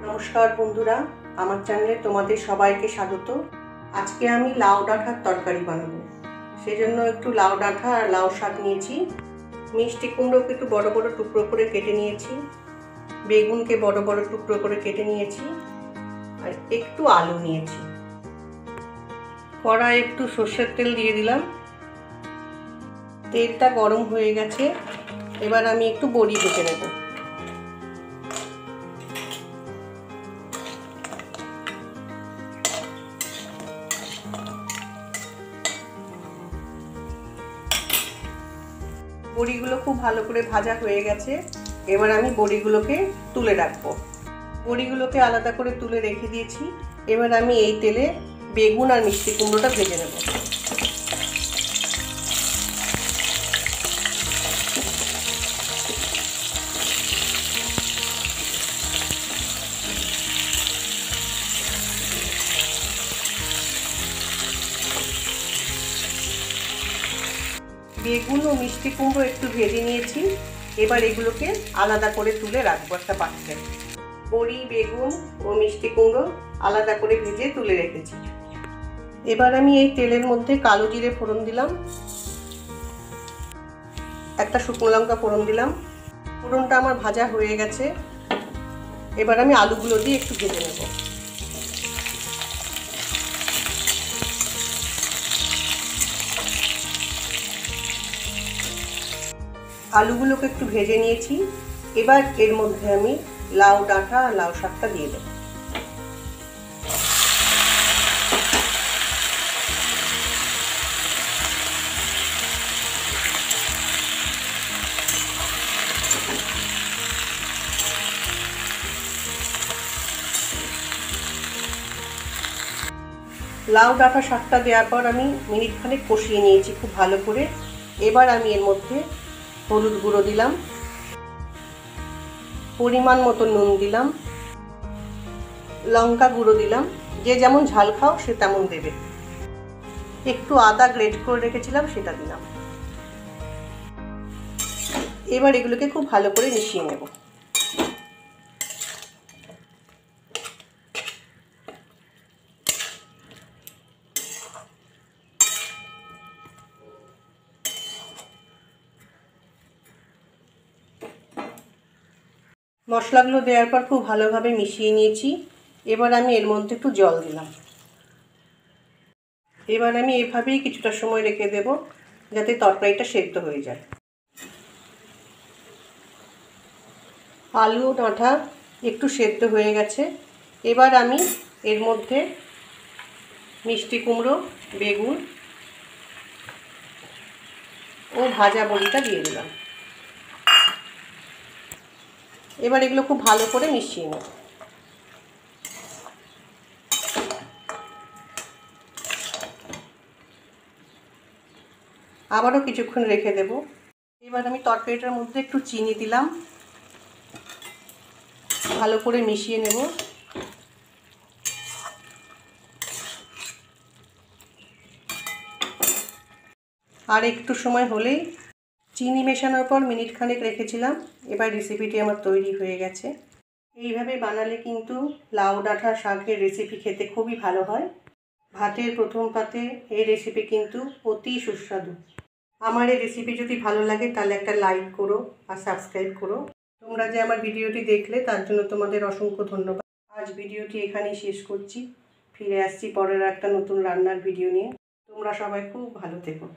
নমস্কার বন্ধুরা, আমার চ্যানেলে তোমাদের সবাইকে স্বাগত। আজকে আমি লাউ ডাঁটার তরকারি বানাবো। সেজন্য একটু লাউ ডাঁটা আর লাউ শাক নিয়েছি। মিষ্টি কুমড়োকে একটু বড় বড় টুকরো করে কেটে নিয়েছি, বেগুনকে বড় বড় টুকরো করে কেটে নিয়েছি, আর একটু আলু নিয়েছি। কড়ায় একটু সর্ষের তেল দিয়ে দিলাম। তেলটা গরম হয়ে গেছে, এবার আমি একটু বড়ি ভেজে নেব। বড়িগুলো খুব ভালো করে ভাজা হয়ে গেছে, এবার আমি বড়িগুলোকে তুলে রাখবো। বড়িগুলোকে আলাদা করে তুলে রেখে দিয়েছি। এবার আমি এই তেলে বেগুন আর মিষ্টি কুমড়োটা ভেজে নেব। বেগুন ও মিষ্টি কুমড়ো একটু ভেজে নিয়েছি, এবার এগুলোকে আলাদা করে তুলে রাখবো একটা পাত্রে। বড়ি, বেগুন ও মিষ্টি কুমড়ো আলাদা করে ভেজে তুলে রেখেছি। এবার আমি এই তেলের মধ্যে কালো জিরে ফোড়ন দিলাম, একটা শুকনো লঙ্কা ফোড়ন দিলাম। ফোড়নটা আমার ভাজা হয়ে গেছে, এবার আমি আলুগুলো দিয়ে একটু ভেজে নেব। আলুগুলোকে একটু ভেজে নিয়েছি, এবার এর মধ্যে আমি লাউ ডাঁটা আর লাউ শাকটা দিয়ে দেব। লাউ ডাঁটা শাকটা দেওয়ার পর আমি মিনিটখানেক কষিয়ে নিয়েছি খুব ভালো করে। এবার আমি এর মধ্যে হলুদ গুঁড়ো দিলাম, পরিমাণ মতো নুন দিলাম, লঙ্কা গুঁড়ো দিলাম, যে যেমন ঝাল খাও সে তেমন দেবে। একটু আদা গ্রেট করে রেখেছিলাম সেটা দিলাম। এবার এগুলোকে খুব ভালো করে মিশিয়ে নেব। মশলাগুলো দেওয়ার পর খুব ভালোভাবে মিশিয়ে নিয়েছি। এবার আমি এর মধ্যে একটু জল দিলাম। এবার আমি এভাবেই কিছুটা সময় রেখে দেব যাতে তরকারিটা সেদ্ধ হয়ে যায়। আলু ডাঁটা একটু সেদ্ধ হয়ে গেছে, এবার আমি এর মধ্যে মিষ্টি কুমড়ো, বেগুন ও ভাজা বড়িটা দিয়ে দিলাম। এবার এগুলো খুব ভালো করে মিশিয়ে নেব। আবারও কিছুক্ষণ রেখে দেব। এবার আমি তরকারিটার মধ্যে একটু চিনি দিলাম, ভালো করে মিশিয়ে নেব। আর একটু সময় হলেই, চিনি মেশানোর পর মিনিট খানেক রেখেছিলাম, এবার রেসিপিটি আমার তৈরি হয়ে গেছে। এইভাবে বানালে কিন্তু লাউ ডাঁটা শাকের রেসিপি খেতে খুবই ভালো হয়। ভাতের প্রথম পাতে এই রেসিপি কিন্তু অতি সুস্বাদু। আমার এই রেসিপি যদি ভালো লাগে তাহলে একটা লাইক করো আর সাবস্ক্রাইব করো। তোমরা যে আমার ভিডিওটি দেখলে তার জন্য তোমাদের অসংখ্য ধন্যবাদ। আজ ভিডিওটি এখানেই শেষ করছি। ফিরে আসছি পরের একটা নতুন রান্নার ভিডিও নিয়ে। তোমরা সবাই খুব ভালো থেকো।